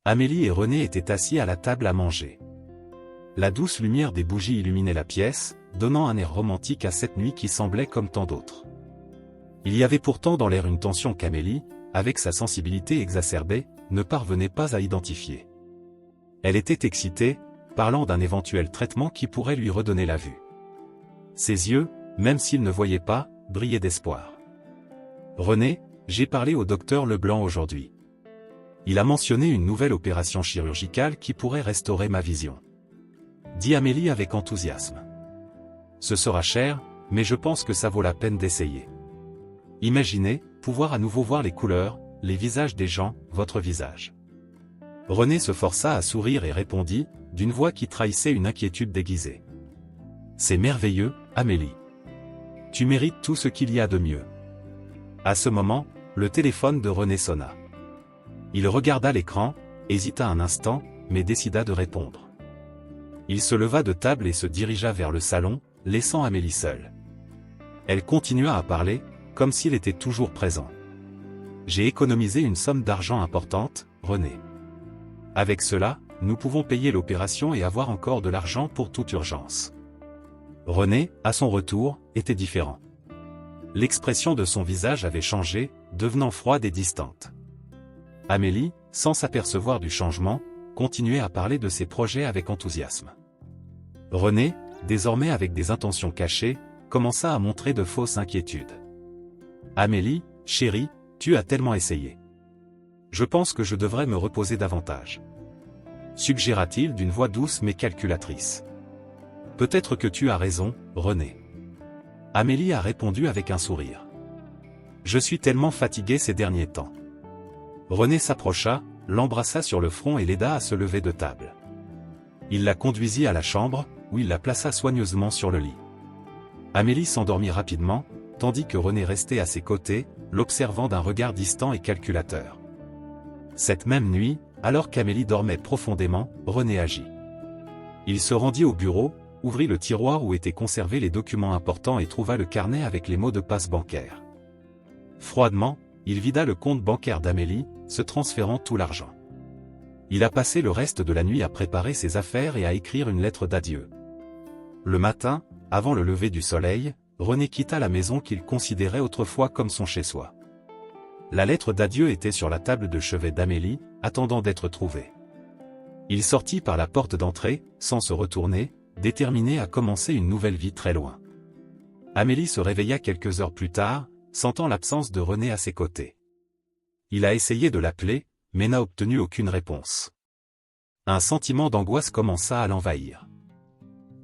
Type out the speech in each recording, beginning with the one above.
Amélie et René étaient assis à la table à manger. La douce lumière des bougies illuminait la pièce, donnant un air romantique à cette nuit qui semblait comme tant d'autres. Il y avait pourtant dans l'air une tension qu'Amélie, avec sa sensibilité exacerbée, ne parvenait pas à identifier. Elle était excitée, parlant d'un éventuel traitement qui pourrait lui redonner la vue. Ses yeux, même s'ils ne voyaient pas, brillaient d'espoir. « René, j'ai parlé au docteur Leblanc aujourd'hui. Il a mentionné une nouvelle opération chirurgicale qui pourrait restaurer ma vision. » dit Amélie avec enthousiasme. « Ce sera cher, mais je pense que ça vaut la peine d'essayer. Imaginez, pouvoir à nouveau voir les couleurs, les visages des gens, votre visage. » René se força à sourire et répondit, d'une voix qui trahissait une inquiétude déguisée. « C'est merveilleux, Amélie. Tu mérites tout ce qu'il y a de mieux. » À ce moment, le téléphone de René sonna. Il regarda l'écran, hésita un instant, mais décida de répondre. Il se leva de table et se dirigea vers le salon, laissant Amélie seule. Elle continua à parler, comme s'il était toujours présent. « J'ai économisé une somme d'argent importante, René. Avec cela, nous pouvons payer l'opération et avoir encore de l'argent pour toute urgence. » René, à son retour, était différent. L'expression de son visage avait changé, devenant froide et distante. Amélie, sans s'apercevoir du changement, continuait à parler de ses projets avec enthousiasme. René, désormais avec des intentions cachées, commença à montrer de fausses inquiétudes. « Amélie, chérie, tu as tellement essayé. Je pense que je devrais me reposer davantage. » suggéra-t-il d'une voix douce mais calculatrice. « Peut-être que tu as raison, René. » Amélie a répondu avec un sourire. « Je suis tellement fatiguée ces derniers temps. » René s'approcha, l'embrassa sur le front et l'aida à se lever de table. Il la conduisit à la chambre, où il la plaça soigneusement sur le lit. Amélie s'endormit rapidement, tandis que René restait à ses côtés, l'observant d'un regard distant et calculateur. Cette même nuit, alors qu'Amélie dormait profondément, René agit. Il se rendit au bureau, ouvrit le tiroir où étaient conservés les documents importants et trouva le carnet avec les mots de passe bancaire. Froidement, il vida le compte bancaire d'Amélie, se transférant tout l'argent. Il a passé le reste de la nuit à préparer ses affaires et à écrire une lettre d'adieu. Le matin, avant le lever du soleil, René quitta la maison qu'il considérait autrefois comme son chez-soi. La lettre d'adieu était sur la table de chevet d'Amélie, attendant d'être trouvée. Il sortit par la porte d'entrée, sans se retourner, déterminé à commencer une nouvelle vie très loin. Amélie se réveilla quelques heures plus tard, sentant l'absence de René à ses côtés. Il a essayé de l'appeler, mais n'a obtenu aucune réponse. Un sentiment d'angoisse commença à l'envahir.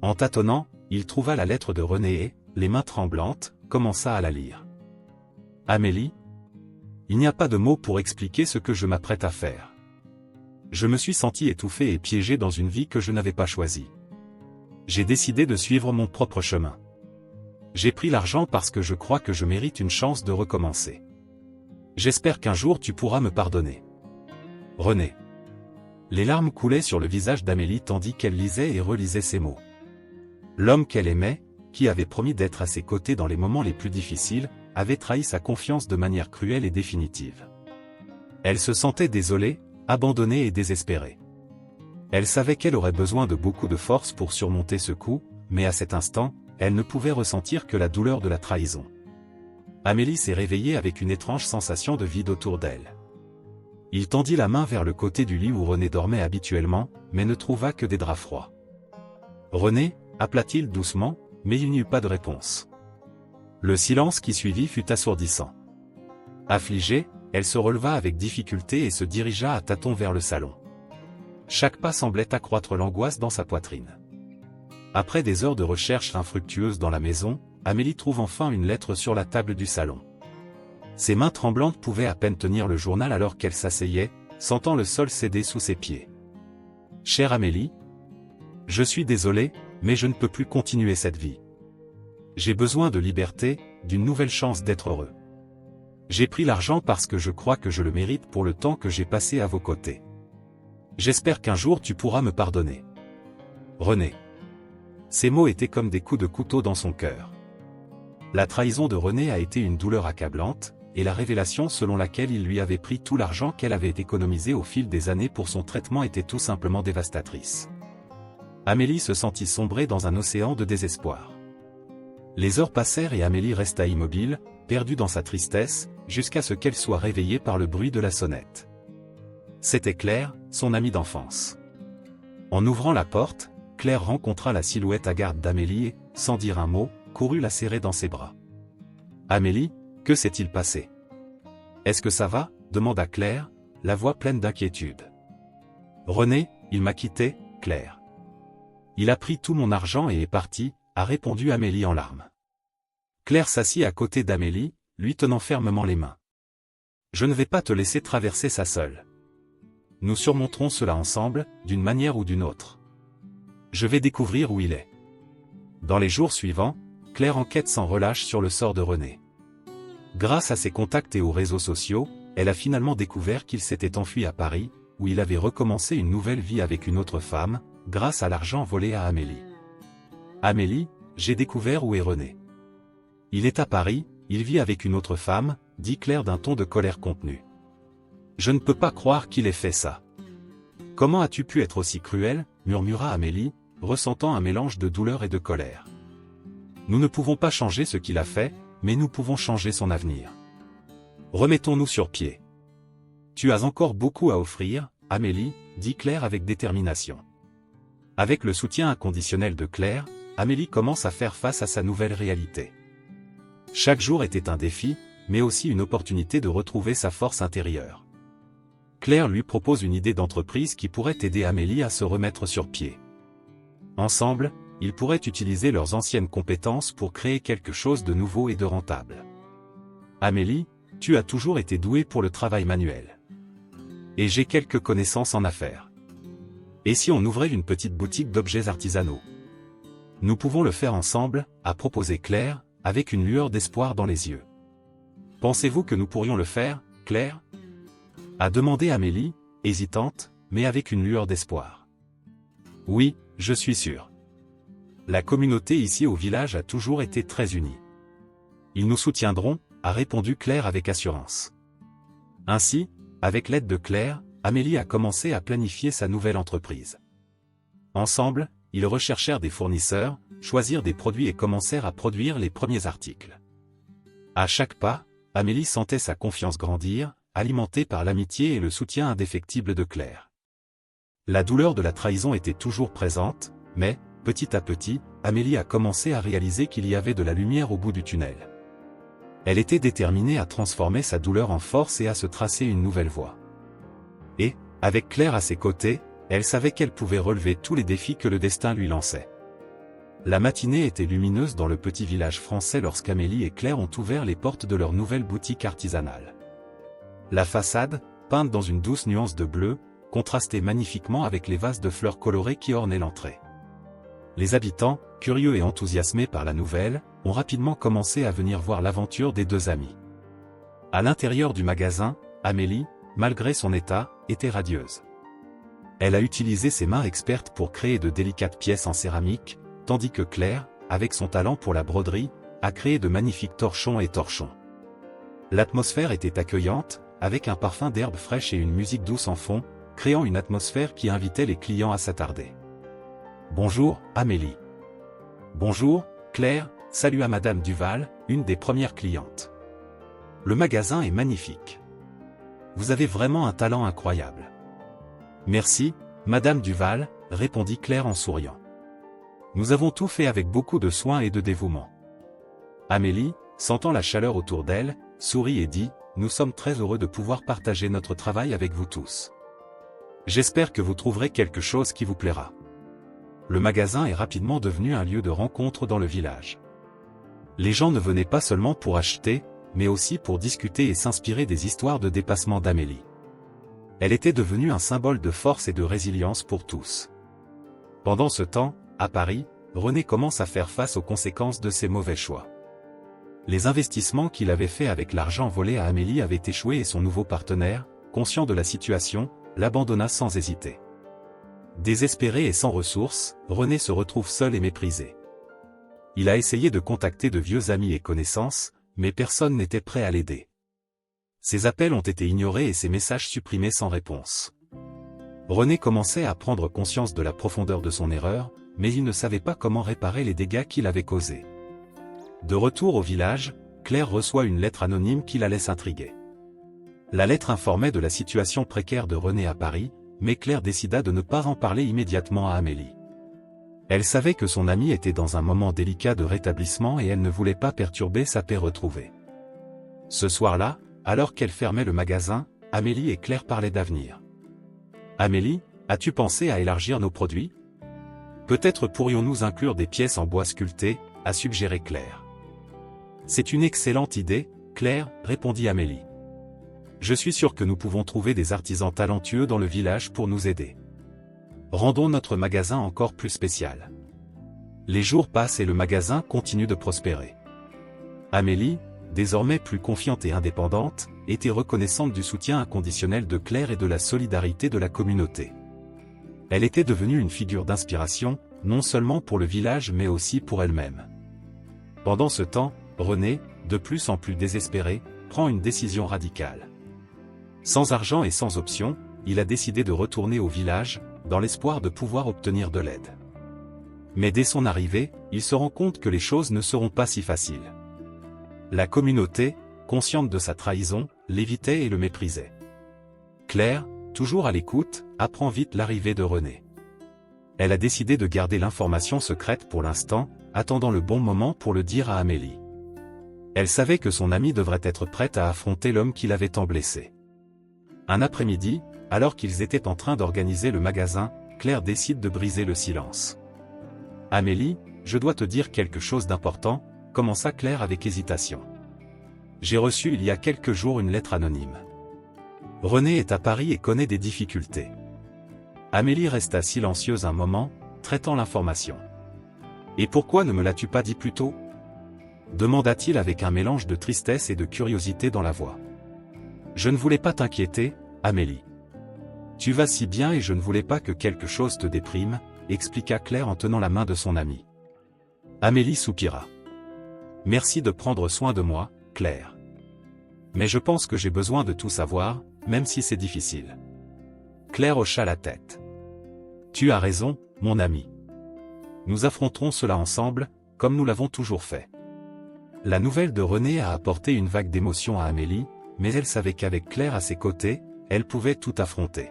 En tâtonnant, il trouva la lettre de René et, les mains tremblantes, commença à la lire. « Amélie, il n'y a pas de mots pour expliquer ce que je m'apprête à faire. Je me suis senti étouffé et piégé dans une vie que je n'avais pas choisie. J'ai décidé de suivre mon propre chemin. J'ai pris l'argent parce que je crois que je mérite une chance de recommencer. J'espère qu'un jour tu pourras me pardonner. René. » Les larmes coulaient sur le visage d'Amélie tandis qu'elle lisait et relisait ces mots. L'homme qu'elle aimait, qui avait promis d'être à ses côtés dans les moments les plus difficiles, avait trahi sa confiance de manière cruelle et définitive. Elle se sentait désolée, abandonnée et désespérée. Elle savait qu'elle aurait besoin de beaucoup de force pour surmonter ce coup, mais à cet instant, elle ne pouvait ressentir que la douleur de la trahison. Amélie s'est réveillée avec une étrange sensation de vide autour d'elle. Il tendit la main vers le côté du lit où René dormait habituellement, mais ne trouva que des draps froids. « René » appela-t-il doucement, mais il n'y eut pas de réponse. Le silence qui suivit fut assourdissant. Affligée, elle se releva avec difficulté et se dirigea à tâtons vers le salon. Chaque pas semblait accroître l'angoisse dans sa poitrine. Après des heures de recherche infructueuses dans la maison, Amélie trouve enfin une lettre sur la table du salon. Ses mains tremblantes pouvaient à peine tenir le journal alors qu'elle s'asseyait, sentant le sol céder sous ses pieds. « Chère Amélie, je suis désolé, mais je ne peux plus continuer cette vie. J'ai besoin de liberté, d'une nouvelle chance d'être heureux. J'ai pris l'argent parce que je crois que je le mérite pour le temps que j'ai passé à vos côtés. J'espère qu'un jour tu pourras me pardonner. René. » Ces mots étaient comme des coups de couteau dans son cœur. La trahison de René a été une douleur accablante, et la révélation selon laquelle il lui avait pris tout l'argent qu'elle avait économisé au fil des années pour son traitement était tout simplement dévastatrice. Amélie se sentit sombrer dans un océan de désespoir. Les heures passèrent et Amélie resta immobile, perdue dans sa tristesse, jusqu'à ce qu'elle soit réveillée par le bruit de la sonnette. C'était Claire, son amie d'enfance. En ouvrant la porte, Claire rencontra la silhouette hagarde d'Amélie et, sans dire un mot, courut la serrer dans ses bras. « Amélie, que s'est-il passé? Est-ce que ça va ?» demanda Claire, la voix pleine d'inquiétude. « René, il m'a quitté, Claire. Il a pris tout mon argent et est parti », a répondu Amélie en larmes. Claire s'assit à côté d'Amélie, lui tenant fermement les mains. « Je ne vais pas te laisser traverser ça seule. Nous surmonterons cela ensemble, d'une manière ou d'une autre. Je vais découvrir où il est. » Dans les jours suivants, Claire enquête sans relâche sur le sort de René. Grâce à ses contacts et aux réseaux sociaux, elle a finalement découvert qu'il s'était enfui à Paris, où il avait recommencé une nouvelle vie avec une autre femme, grâce à l'argent volé à Amélie. « Amélie, j'ai découvert où est René. Il est à Paris, il vit avec une autre femme, » dit Claire d'un ton de colère contenue. « Je ne peux pas croire qu'il ait fait ça. Comment as-tu pu être aussi cruel ?» murmura Amélie, ressentant un mélange de douleur et de colère. « Nous ne pouvons pas changer ce qu'il a fait, mais nous pouvons changer son avenir. Remettons-nous sur pied. »« Tu as encore beaucoup à offrir, Amélie, » dit Claire avec détermination. Avec le soutien inconditionnel de Claire, Amélie commence à faire face à sa nouvelle réalité. Chaque jour était un défi, mais aussi une opportunité de retrouver sa force intérieure. Claire lui propose une idée d'entreprise qui pourrait aider Amélie à se remettre sur pied. Ensemble, ils pourraient utiliser leurs anciennes compétences pour créer quelque chose de nouveau et de rentable. « Amélie, tu as toujours été douée pour le travail manuel. Et j'ai quelques connaissances en affaires. Et si on ouvrait une petite boutique d'objets artisanaux? Nous pouvons le faire ensemble, » a proposé Claire, avec une lueur d'espoir dans les yeux. « Pensez-vous que nous pourrions le faire, Claire ?» a demandé Amélie, hésitante, mais avec une lueur d'espoir. « Oui, je suis sûre. La communauté ici au village a toujours été très unie. Ils nous soutiendront, » a répondu Claire avec assurance. Ainsi, avec l'aide de Claire, Amélie a commencé à planifier sa nouvelle entreprise. Ensemble, ils recherchèrent des fournisseurs, choisirent des produits et commencèrent à produire les premiers articles. À chaque pas, Amélie sentait sa confiance grandir, alimentée par l'amitié et le soutien indéfectible de Claire. La douleur de la trahison était toujours présente, mais, petit à petit, Amélie a commencé à réaliser qu'il y avait de la lumière au bout du tunnel. Elle était déterminée à transformer sa douleur en force et à se tracer une nouvelle voie. Et, avec Claire à ses côtés, elle savait qu'elle pouvait relever tous les défis que le destin lui lançait. La matinée était lumineuse dans le petit village français lorsqu'Amélie et Claire ont ouvert les portes de leur nouvelle boutique artisanale. La façade, peinte dans une douce nuance de bleu, contrastait magnifiquement avec les vases de fleurs colorées qui ornaient l'entrée. Les habitants, curieux et enthousiasmés par la nouvelle, ont rapidement commencé à venir voir l'aventure des deux amis. À l'intérieur du magasin, Amélie, malgré son état, était radieuse. Elle a utilisé ses mains expertes pour créer de délicates pièces en céramique, tandis que Claire, avec son talent pour la broderie, a créé de magnifiques torchons et torchons. L'atmosphère était accueillante, avec un parfum d'herbes fraîches et une musique douce en fond, créant une atmosphère qui invitait les clients à s'attarder. « Bonjour, Amélie. »« Bonjour, Claire, » salua à Madame Duval, une des premières clientes. « Le magasin est magnifique. Vous avez vraiment un talent incroyable. »« Merci, Madame Duval, » répondit Claire en souriant. « Nous avons tout fait avec beaucoup de soin et de dévouement. » Amélie, sentant la chaleur autour d'elle, sourit et dit « Nous sommes très heureux de pouvoir partager notre travail avec vous tous. J'espère que vous trouverez quelque chose qui vous plaira. » Le magasin est rapidement devenu un lieu de rencontre dans le village. Les gens ne venaient pas seulement pour acheter, mais aussi pour discuter et s'inspirer des histoires de dépassement d'Amélie. Elle était devenue un symbole de force et de résilience pour tous. Pendant ce temps, à Paris, René commence à faire face aux conséquences de ses mauvais choix. Les investissements qu'il avait faits avec l'argent volé à Amélie avaient échoué et son nouveau partenaire, conscient de la situation, l'abandonna sans hésiter. Désespéré et sans ressources, René se retrouve seul et méprisé. Il a essayé de contacter de vieux amis et connaissances, mais personne n'était prêt à l'aider. Ses appels ont été ignorés et ses messages supprimés sans réponse. René commençait à prendre conscience de la profondeur de son erreur, mais il ne savait pas comment réparer les dégâts qu'il avait causés. De retour au village, Claire reçoit une lettre anonyme qui la laisse intriguée. La lettre informait de la situation précaire de René à Paris, mais Claire décida de ne pas en parler immédiatement à Amélie. Elle savait que son amie était dans un moment délicat de rétablissement et elle ne voulait pas perturber sa paix retrouvée. Ce soir-là, alors qu'elle fermait le magasin, Amélie et Claire parlaient d'avenir. « Amélie, as-tu pensé à élargir nos produits ? Peut-être pourrions-nous inclure des pièces en bois sculpté » a suggéré Claire. « C'est une excellente idée, Claire, » répondit Amélie. « Je suis sûre que nous pouvons trouver des artisans talentueux dans le village pour nous aider. Rendons notre magasin encore plus spécial. » Les jours passent et le magasin continue de prospérer. Amélie, désormais plus confiante et indépendante, était reconnaissante du soutien inconditionnel de Claire et de la solidarité de la communauté. Elle était devenue une figure d'inspiration, non seulement pour le village mais aussi pour elle-même. Pendant ce temps, René, de plus en plus désespéré, prend une décision radicale. Sans argent et sans option, il a décidé de retourner au village, dans l'espoir de pouvoir obtenir de l'aide. Mais dès son arrivée, il se rend compte que les choses ne seront pas si faciles. La communauté, consciente de sa trahison, l'évitait et le méprisait. Claire, toujours à l'écoute, apprend vite l'arrivée de René. Elle a décidé de garder l'information secrète pour l'instant, attendant le bon moment pour le dire à Amélie. Elle savait que son amie devrait être prête à affronter l'homme qui l'avait tant blessée. Un après-midi, alors qu'ils étaient en train d'organiser le magasin, Claire décide de briser le silence. « Amélie, je dois te dire quelque chose d'important », commença Claire avec hésitation. « J'ai reçu il y a quelques jours une lettre anonyme. René est à Paris et connaît des difficultés. » Amélie resta silencieuse un moment, traitant l'information. « Et pourquoi ne me l'as-tu pas dit plus tôt ?» demanda-t-il avec un mélange de tristesse et de curiosité dans la voix. « Je ne voulais pas t'inquiéter, Amélie. Tu vas si bien et je ne voulais pas que quelque chose te déprime, » expliqua Claire en tenant la main de son amie. Amélie soupira. « Merci de prendre soin de moi, Claire. Mais je pense que j'ai besoin de tout savoir, même si c'est difficile. » Claire hocha la tête. « Tu as raison, mon ami. Nous affronterons cela ensemble, comme nous l'avons toujours fait. » La nouvelle de René a apporté une vague d'émotion à Amélie, mais elle savait qu'avec Claire à ses côtés, elle pouvait tout affronter.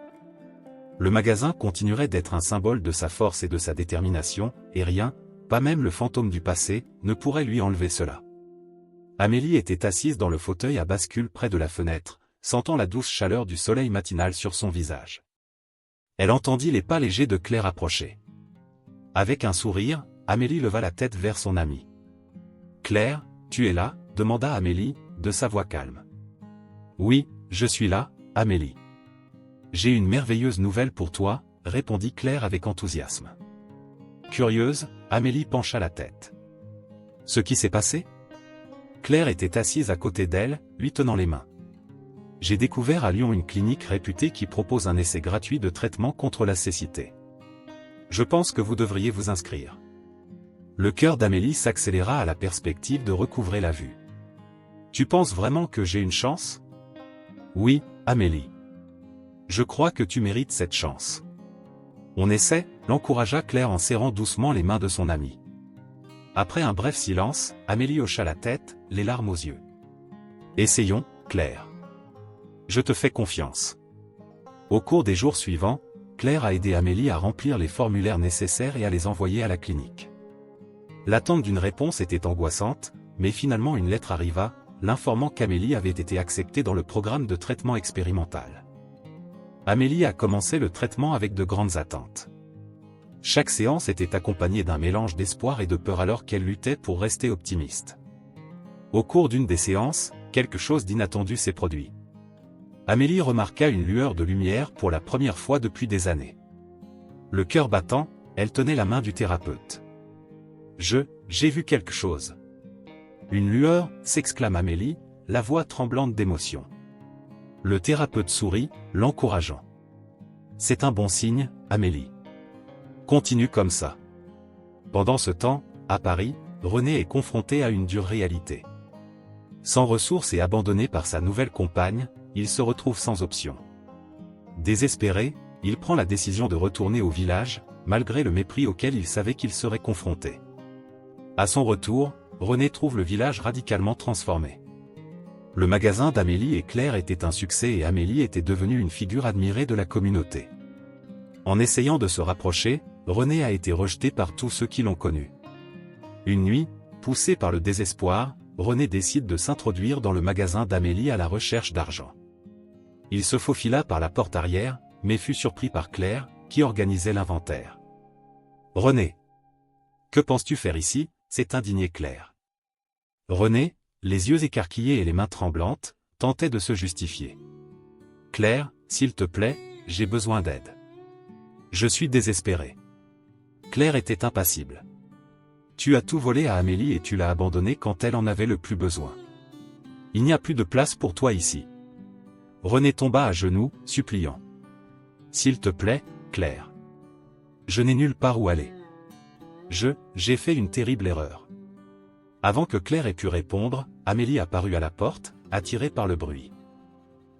Le magasin continuerait d'être un symbole de sa force et de sa détermination, et rien, pas même le fantôme du passé, ne pourrait lui enlever cela. Amélie était assise dans le fauteuil à bascule près de la fenêtre, sentant la douce chaleur du soleil matinal sur son visage. Elle entendit les pas légers de Claire approcher. Avec un sourire, Amélie leva la tête vers son amie. « Claire, tu es là ?» demanda Amélie, de sa voix calme. « Oui, je suis là, Amélie. »« J'ai une merveilleuse nouvelle pour toi », répondit Claire avec enthousiasme. Curieuse, Amélie pencha la tête. « Ce qui s'est passé ?» Claire était assise à côté d'elle, lui tenant les mains. « J'ai découvert à Lyon une clinique réputée qui propose un essai gratuit de traitement contre la cécité. Je pense que vous devriez vous inscrire. » Le cœur d'Amélie s'accéléra à la perspective de recouvrer la vue. « Tu penses vraiment que j'ai une chance ? » « Oui, Amélie. Je crois que tu mérites cette chance. » « On essaie ?» l'encouragea Claire en serrant doucement les mains de son amie. Après un bref silence, Amélie hocha la tête, les larmes aux yeux. « Essayons, Claire. Je te fais confiance. » Au cours des jours suivants, Claire a aidé Amélie à remplir les formulaires nécessaires et à les envoyer à la clinique. L'attente d'une réponse était angoissante, mais finalement une lettre arriva, l'informant qu'Amélie avait été acceptée dans le programme de traitement expérimental. Amélie a commencé le traitement avec de grandes attentes. Chaque séance était accompagnée d'un mélange d'espoir et de peur alors qu'elle luttait pour rester optimiste. Au cours d'une des séances, quelque chose d'inattendu s'est produit. Amélie remarqua une lueur de lumière pour la première fois depuis des années. Le cœur battant, elle tenait la main du thérapeute. « J'ai vu quelque chose. » « Une lueur » s'exclame Amélie, la voix tremblante d'émotion. Le thérapeute sourit, l'encourageant. « C'est un bon signe, Amélie. Continue comme ça. » Pendant ce temps, à Paris, René est confronté à une dure réalité. Sans ressources et abandonné par sa nouvelle compagne, il se retrouve sans option. Désespéré, il prend la décision de retourner au village, malgré le mépris auquel il savait qu'il serait confronté. À son retour, René trouve le village radicalement transformé. Le magasin d'Amélie et Claire était un succès et Amélie était devenue une figure admirée de la communauté. En essayant de se rapprocher, René a été rejeté par tous ceux qui l'ont connu. Une nuit, poussé par le désespoir, René décide de s'introduire dans le magasin d'Amélie à la recherche d'argent. Il se faufila par la porte arrière, mais fut surpris par Claire, qui organisait l'inventaire. « René, que penses-tu faire ici ?» s'est indignée Claire. René, les yeux écarquillés et les mains tremblantes, tentait de se justifier. « Claire, s'il te plaît, j'ai besoin d'aide. Je suis désespéré. » Claire était impassible. « Tu as tout volé à Amélie et tu l'as abandonnée quand elle en avait le plus besoin. Il n'y a plus de place pour toi ici. » René tomba à genoux, suppliant. « S'il te plaît, Claire. Je n'ai nulle part où aller. J'ai fait une terrible erreur. » Avant que Claire ait pu répondre, Amélie apparut à la porte, attirée par le bruit.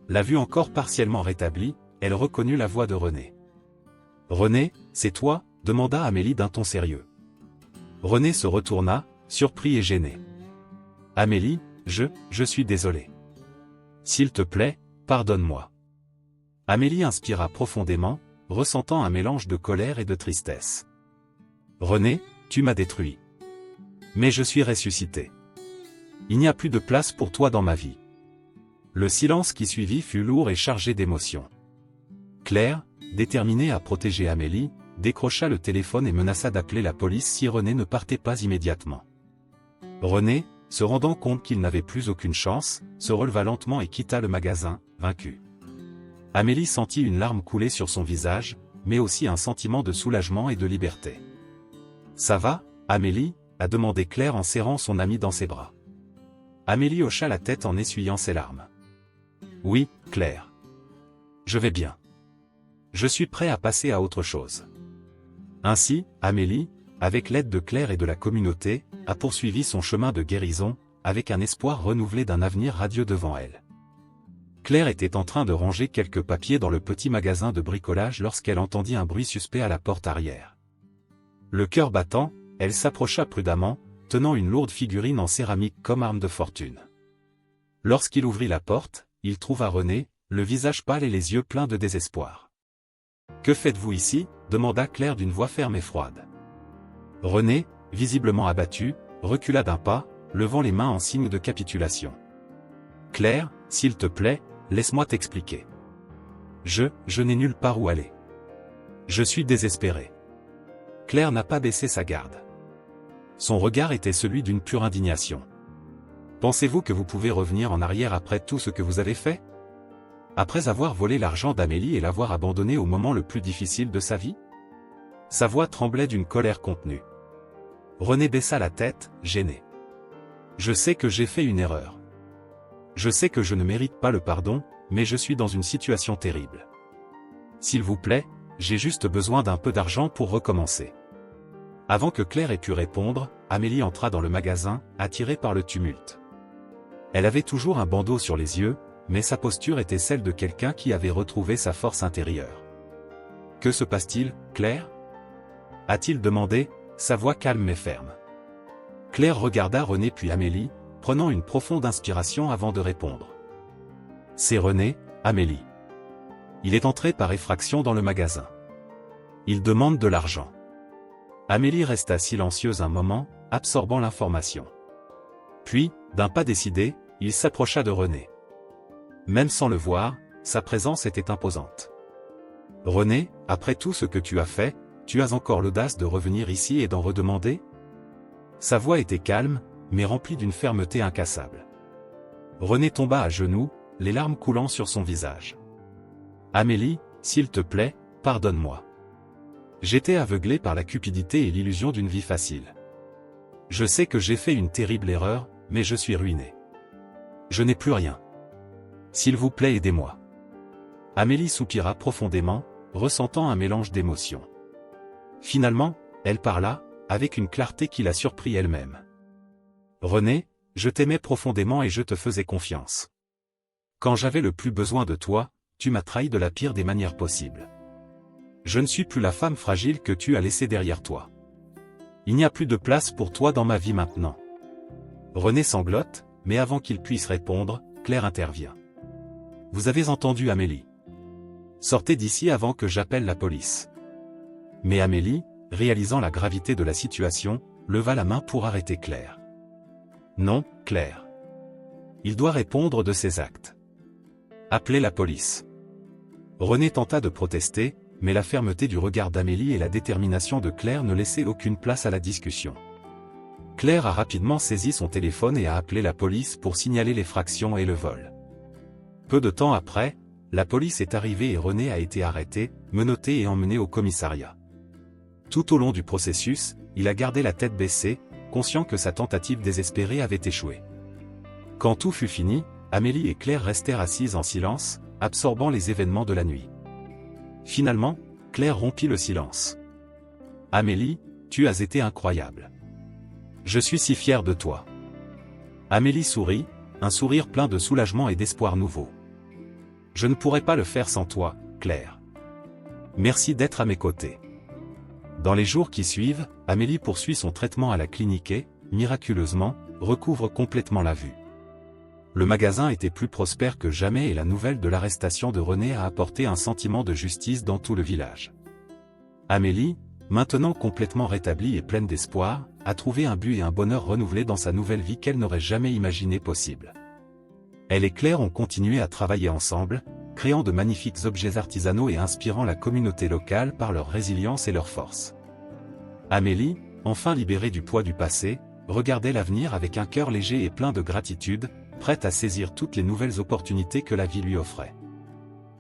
La vue encore partiellement rétablie, elle reconnut la voix de René. « René, c'est toi ?» demanda Amélie d'un ton sérieux. René se retourna, surpris et gêné. « Amélie, je suis désolé. S'il te plaît, pardonne-moi. » Amélie inspira profondément, ressentant un mélange de colère et de tristesse. « René, tu m'as détruit. Mais je suis ressuscité. Il n'y a plus de place pour toi dans ma vie. » Le silence qui suivit fut lourd et chargé d'émotions. Claire, déterminée à protéger Amélie, décrocha le téléphone et menaça d'appeler la police si René ne partait pas immédiatement. René, se rendant compte qu'il n'avait plus aucune chance, se releva lentement et quitta le magasin, vaincu. Amélie sentit une larme couler sur son visage, mais aussi un sentiment de soulagement et de liberté. « Ça va, Amélie ?» a demandé Claire en serrant son amie dans ses bras. Amélie hocha la tête en essuyant ses larmes. « Oui, Claire. Je vais bien. Je suis prêt à passer à autre chose. » Ainsi, Amélie, avec l'aide de Claire et de la communauté, a poursuivi son chemin de guérison, avec un espoir renouvelé d'un avenir radieux devant elle. Claire était en train de ranger quelques papiers dans le petit magasin de bricolage lorsqu'elle entendit un bruit suspect à la porte arrière. Le cœur battant, elle s'approcha prudemment, tenant une lourde figurine en céramique comme arme de fortune. Lorsqu'il ouvrit la porte, il trouva René, le visage pâle et les yeux pleins de désespoir. « Que faites-vous ici ?» demanda Claire d'une voix ferme et froide. René, visiblement abattu, recula d'un pas, levant les mains en signe de capitulation. « Claire, s'il te plaît, laisse-moi t'expliquer. Je n'ai nulle part où aller. Je suis désespéré. » Claire n'a pas baissé sa garde. Son regard était celui d'une pure indignation. « Pensez-vous que vous pouvez revenir en arrière après tout ce que vous avez fait ? Après avoir volé l'argent d'Amélie et l'avoir abandonnée au moment le plus difficile de sa vie ?» Sa voix tremblait d'une colère contenue. René baissa la tête, gêné. « Je sais que j'ai fait une erreur. Je sais que je ne mérite pas le pardon, mais je suis dans une situation terrible. S'il vous plaît, j'ai juste besoin d'un peu d'argent pour recommencer. » Avant que Claire ait pu répondre, Amélie entra dans le magasin, attirée par le tumulte. Elle avait toujours un bandeau sur les yeux, mais sa posture était celle de quelqu'un qui avait retrouvé sa force intérieure. « Que se passe-t-il, Claire ?» a-t-il demandé, sa voix calme mais ferme. Claire regarda René puis Amélie, prenant une profonde inspiration avant de répondre. « C'est René, Amélie. Il est entré par effraction dans le magasin. Il demande de l'argent. » Amélie resta silencieuse un moment, absorbant l'information. Puis, d'un pas décidé, il s'approcha de René. Même sans le voir, sa présence était imposante. « René, après tout ce que tu as fait, tu as encore l'audace de revenir ici et d'en redemander ?» Sa voix était calme, mais remplie d'une fermeté incassable. René tomba à genoux, les larmes coulant sur son visage. « Amélie, s'il te plaît, pardonne-moi. J'étais aveuglé par la cupidité et l'illusion d'une vie facile. Je sais que j'ai fait une terrible erreur, mais je suis ruiné. Je n'ai plus rien. S'il vous plaît, aidez-moi. » Amélie soupira profondément, ressentant un mélange d'émotions. Finalement, elle parla, avec une clarté qui la surprit elle-même. « René, Je t'aimais profondément et je te faisais confiance. Quand j'avais le plus besoin de toi, tu m'as trahi de la pire des manières possibles. Je ne suis plus la femme fragile que tu as laissée derrière toi. Il n'y a plus de place pour toi dans ma vie maintenant. René sanglote, mais avant qu'il puisse répondre, Claire intervient. Vous avez entendu Amélie. Sortez d'ici avant que j'appelle la police. Mais Amélie, réalisant la gravité de la situation, leva la main pour arrêter Claire. Non, Claire. Il doit répondre de ses actes. Appelez la police. René tenta de protester, mais la fermeté du regard d'Amélie et la détermination de Claire ne laissaient aucune place à la discussion. Claire a rapidement saisi son téléphone et a appelé la police pour signaler l'effraction et le vol. Peu de temps après, la police est arrivée et René a été arrêté, menotté et emmené au commissariat. Tout au long du processus, il a gardé la tête baissée, conscient que sa tentative désespérée avait échoué. Quand tout fut fini, Amélie et Claire restèrent assises en silence, absorbant les événements de la nuit. Finalement, Claire rompit le silence. « Amélie, tu as été incroyable. Je suis si fière de toi. » Amélie sourit, un sourire plein de soulagement et d'espoir nouveau. « Je ne pourrais pas le faire sans toi, Claire. Merci d'être à mes côtés. » Dans les jours qui suivent, Amélie poursuit son traitement à la clinique et, miraculeusement, recouvre complètement la vue. Le magasin était plus prospère que jamais et la nouvelle de l'arrestation de René a apporté un sentiment de justice dans tout le village. Amélie, maintenant complètement rétablie et pleine d'espoir, a trouvé un but et un bonheur renouvelés dans sa nouvelle vie qu'elle n'aurait jamais imaginé possible. Elle et Claire ont continué à travailler ensemble, créant de magnifiques objets artisanaux et inspirant la communauté locale par leur résilience et leur force. Amélie, enfin libérée du poids du passé, regardait l'avenir avec un cœur léger et plein de gratitude, prête à saisir toutes les nouvelles opportunités que la vie lui offrait.